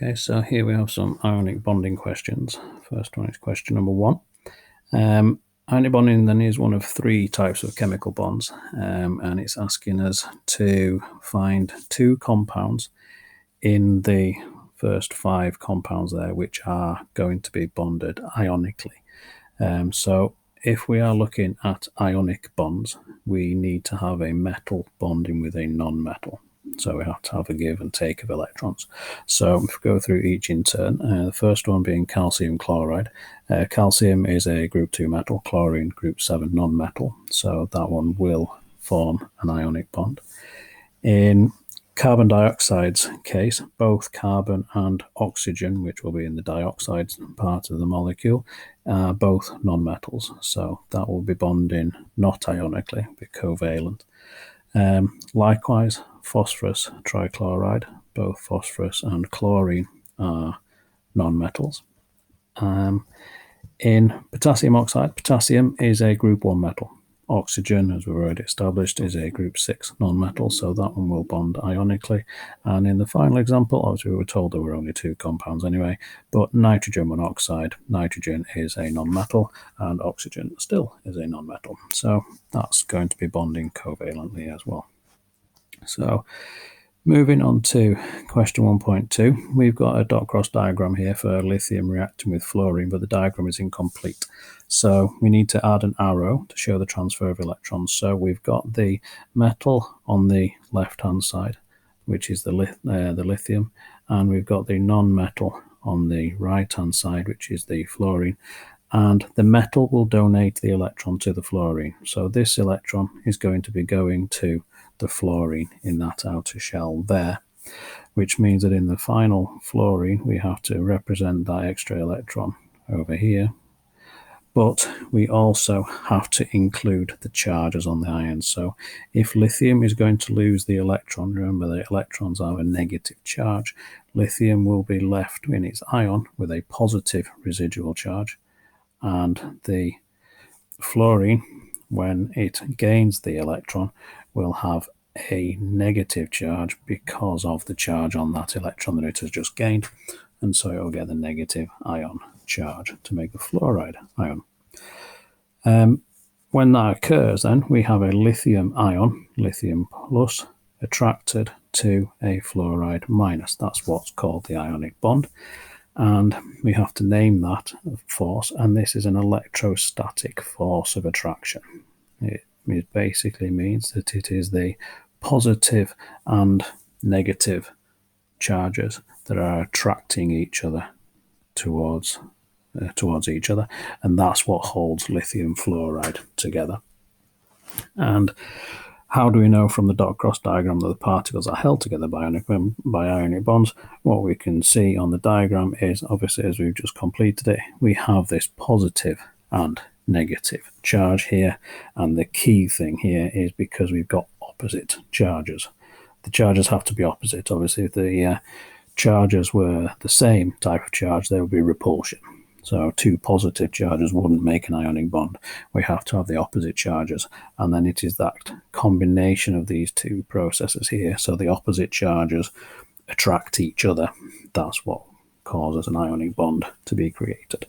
Okay, so here we have some ionic bonding questions. First one is question number 1. Ionic bonding then is one of 3 types of chemical bonds, and it's asking us to find 2 compounds in the first 5 compounds there which are going to be bonded ionically. So if we are looking at ionic bonds, we need to have a metal bonding with a non-metal. So we have to have a give and take of electrons. So if we go through each in turn, the first one being calcium chloride. Calcium is a group 2 metal, chlorine group 7 non-metal. So that one will form an ionic bond. In carbon dioxide's case, both carbon and oxygen, which will be in the dioxide part of the molecule, are both non-metals. So that will be bonding not ionically, be covalent. Likewise, phosphorus trichloride, both phosphorus and chlorine are non-metals. In potassium oxide, potassium is a group 1 metal. Oxygen, as we've already established, is a group 6 non-metal, so that one will bond ionically. And in the final example, obviously we were told there were only 2 compounds anyway, but nitrogen monoxide, nitrogen is a non-metal and oxygen still is a non-metal. So that's going to be bonding covalently as well. So moving on to question 1.2, we've got a dot cross diagram here for lithium reacting with fluorine, but the diagram is incomplete. So we need to add an arrow to show the transfer of electrons. So we've got the metal on the left-hand side, which is the lithium, and we've got the non-metal on the right-hand side, which is the fluorine. And the metal will donate the electron to the fluorine. So this electron is going to be going to the fluorine in that outer shell there, which means that in the final fluorine we have to represent that extra electron over here, but we also have to include the charges on the ions. So if lithium is going to lose the electron, remember the electrons have a negative charge, lithium will be left in its ion with a positive residual charge, and the fluorine, when it gains the electron, will have a negative charge because of the charge on that electron that it has just gained, and so it will get the negative ion charge to make the fluoride ion. When that occurs, then we have a lithium ion, lithium plus, attracted to a fluoride minus. That's what's called the ionic bond, and we have to name that force, and this is an electrostatic force of attraction. It basically means that it is the positive and negative charges that are attracting each other towards each other, and that's what holds lithium fluoride together. And how do we know from the dot cross diagram that the particles are held together by ionic bonds? What we can see on the diagram is, obviously, as we've just completed it, we have this positive and negative charge here, and the key thing here is because we've got opposite charges. The charges have to be opposite. Obviously, if the charges were the same type of charge, there would be repulsion. So 2 positive charges wouldn't make an ionic bond. We have to have the opposite charges, and then it is that combination of these 2 processes here. So the opposite charges attract each other. That's what causes an ionic bond to be created.